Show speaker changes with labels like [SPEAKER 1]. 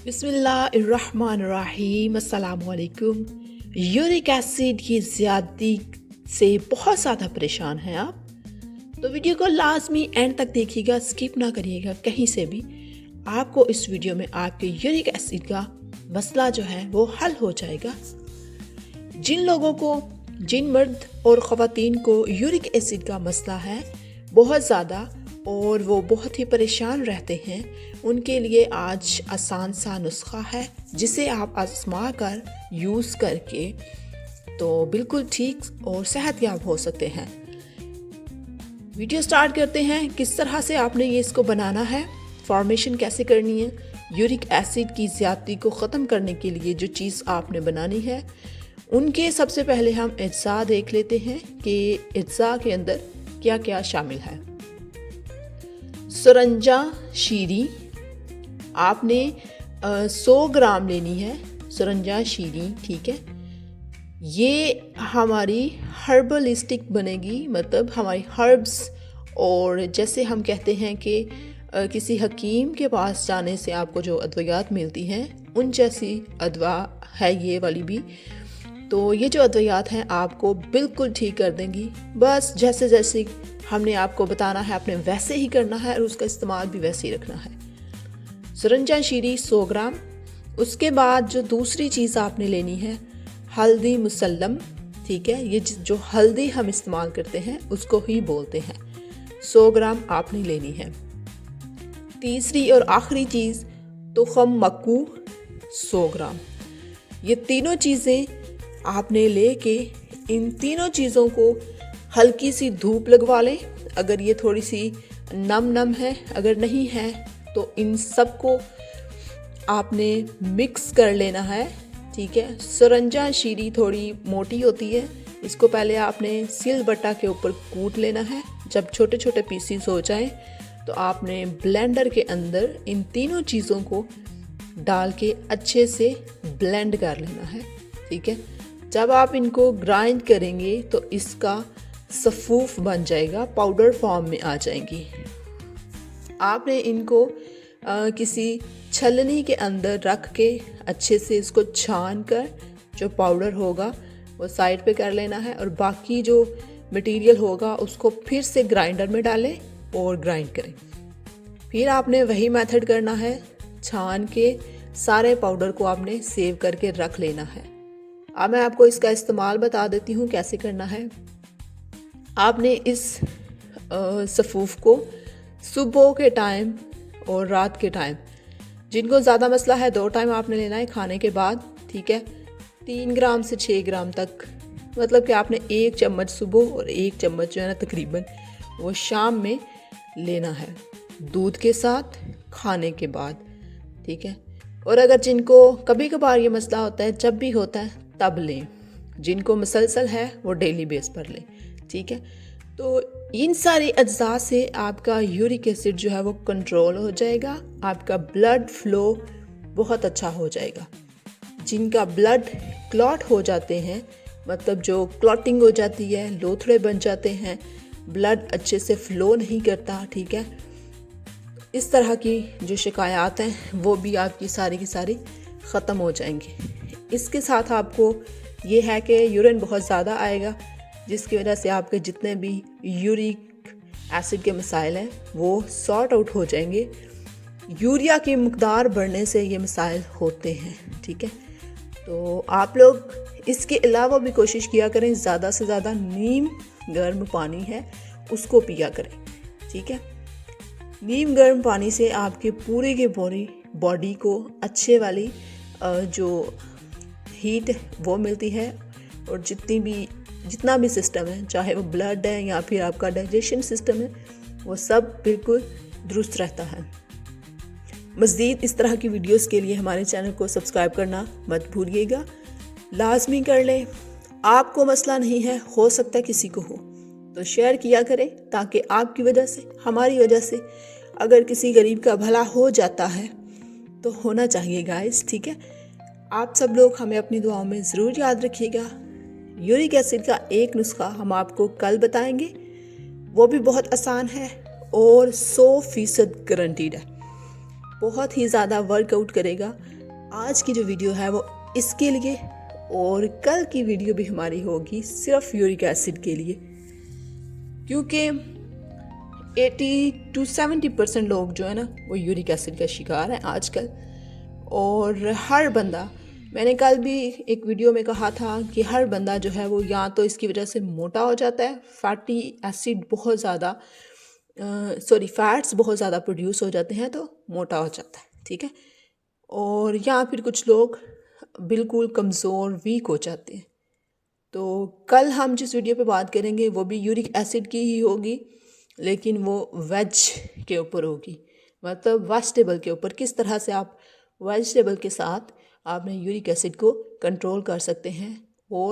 [SPEAKER 1] बिस्मिल्लाहिर्रहमानिर्रहीम अस्सलामुअलैकुम। Uric acid की ज़्यादती से बहुत ज़्यादा परेशान हैं आप, तो वीडियो को लाजमी एंड तक देखिएगा, स्किप ना करिएगा कहीं से भी। आपको इस वीडियो में आपके यूरिक एसिड का मसला जो है वो हल हो जाएगा। जिन मर्द और ख़वातीन को यूरिक एसिड का मसला है बहुत ज़्यादा और वो बहुत ही परेशान रहते हैं, उनके लिए आज आसान सा नुस्खा है जिसे आप आजमा कर यूज़ करके तो बिल्कुल ठीक और सेहतयाब हो सकते हैं। वीडियो स्टार्ट करते हैं। किस तरह से आपने ये इसको बनाना है, फॉर्मेशन कैसे करनी है। यूरिक एसिड की ज़्यादती को ख़त्म करने के लिए जो चीज़ आपने बनानी है, उनके सबसे पहले हम अज्जा देख लेते हैं कि अज्जा के अंदर क्या क्या शामिल है। सरंजा शीरी आपने 100 ग्राम लेनी है। सरंजा शीरी, ठीक है। ये हमारी हर्बलिस्टिक बनेगी, मतलब हमारी हर्ब्स, और जैसे हम कहते हैं कि किसी हकीम के पास जाने से आपको जो अद्वियात मिलती हैं उन जैसी अदवा है ये वाली भी। तो ये जो अद्वियात हैं आपको बिल्कुल ठीक कर देंगी। बस जैसे जैसे हमने आपको बताना है आपने वैसे ही करना है और उसका इस्तेमाल भी वैसे ही रखना है। सरंजा शीरी 100 ग्राम। उसके बाद जो दूसरी चीज़ आपने लेनी है, हल्दी मुसल्लम, ठीक है। ये जो हल्दी हम इस्तेमाल करते हैं उसको ही बोलते हैं। 100 ग्राम आपने लेनी है। तीसरी और आखिरी चीज़ तुखम मक्कू 100 ग्राम। ये तीनों चीज़ें आपने लेके इन तीनों चीज़ों को हल्की सी धूप लगवा लें। अगर ये थोड़ी सी नम है, अगर नहीं है तो इन सब को आपने मिक्स कर लेना है, ठीक है। सरंजा शीरी थोड़ी मोटी होती है, इसको पहले आपने सिलबट्टा के ऊपर कूट लेना है। जब छोटे छोटे पीसीस हो जाएं तो आपने ब्लेंडर के अंदर इन तीनों चीज़ों को डाल के अच्छे से ब्लेंड कर लेना है, ठीक है। जब आप इनको ग्राइंड करेंगे तो इसका सफ़ूफ बन जाएगा, पाउडर फॉर्म में आ जाएंगी। आपने इनको किसी छलनी के अंदर रख के अच्छे से इसको छान कर जो पाउडर होगा वो साइड पे कर लेना है, और बाकी जो मटेरियल होगा उसको फिर से ग्राइंडर में डालें और ग्राइंड करें। फिर आपने वही मेथड करना है, छान के सारे पाउडर को आपने सेव करके रख लेना है। अब मैं आपको इसका इस्तेमाल बता देती हूँ कैसे करना है। आपने इस सफ़ूफ को सुबह के टाइम और रात के टाइम, जिनको ज़्यादा मसला है 2 टाइम आपने लेना है खाने के बाद, ठीक है। 3 ग्राम से 6 ग्राम तक, मतलब कि आपने 1 चम्मच सुबह और 1 चम्मच जो है ना तकरीबन वो शाम में लेना है, दूध के साथ खाने के बाद, ठीक है। और अगर जिनको कभी कभार ये मसला होता है, जब भी होता है तब लें, जिनको मुसलसल है वो डेली बेस पर लें, ठीक है। तो इन सारे अज्जा से आपका यूरिक एसिड जो है वो कंट्रोल हो जाएगा, आपका ब्लड फ्लो बहुत अच्छा हो जाएगा। जिनका ब्लड क्लॉट हो जाते हैं, मतलब जो क्लॉटिंग हो जाती है, लोथड़े बन जाते हैं, ब्लड अच्छे से फ्लो नहीं करता, ठीक है, इस तरह की जो शिकायत हैं वो भी आपकी सारी की सारी ख़त्म हो जाएंगी। इसके साथ आपको ये है कि यूरिन बहुत ज़्यादा आएगा, जिसकी वजह से आपके जितने भी यूरिक एसिड के मसाइल हैं वो सॉर्ट आउट हो जाएंगे। यूरिया की मकदार बढ़ने से ये मसाइल होते हैं, ठीक है। तो आप लोग इसके अलावा भी कोशिश किया करें, ज़्यादा से ज़्यादा नीम गर्म पानी है उसको पिया करें, ठीक है। नीम गर्म पानी से आपके पूरे के बॉडी को अच्छे वाली जो हीट वो मिलती है, और जितना भी सिस्टम है, चाहे वो ब्लड है या फिर आपका डाइजेशन सिस्टम है, वो सब बिल्कुल दुरुस्त रहता है। मज़ीद इस तरह की वीडियोस के लिए हमारे चैनल को सब्सक्राइब करना मत भूलिएगा, लाजमी कर लें। आपको मसला नहीं है, हो सकता है किसी को हो, तो शेयर किया करें ताकि आपकी वजह से, हमारी वजह से अगर किसी गरीब का भला हो जाता है तो होना चाहिए गाइस, ठीक है। आप सब लोग हमें अपनी दुआओं में ज़रूर याद रखिएगा। यूरिक एसिड का एक नुस्खा हम आपको कल बताएंगे, वो भी बहुत आसान है और 100% गारंटीड है। बहुत ही ज़्यादा वर्कआउट करेगा। आज की जो वीडियो है वो इसके लिए, और कल की वीडियो भी हमारी होगी सिर्फ यूरिक एसिड के लिए, क्योंकि 80 to 70% लोग जो है ना वो यूरिक एसिड का शिकार हैं आजकल। और हर बंदा, मैंने कल भी एक वीडियो में कहा था कि हर बंदा जो है वो या तो इसकी वजह से मोटा हो जाता है, फैटी एसिड बहुत ज़्यादा फैट्स बहुत ज़्यादा प्रोड्यूस हो जाते हैं तो मोटा हो जाता है, ठीक है। और या फिर कुछ लोग बिल्कुल कमज़ोर वीक हो जाते हैं। तो कल हम जिस वीडियो पे बात करेंगे वो भी यूरिक एसिड की ही होगी, लेकिन वो वेज के ऊपर होगी, मतलब वेजिटेबल के ऊपर, किस तरह से आप वेजिटेबल के साथ आपने यूरिक एसिड को कंट्रोल कर सकते हैं और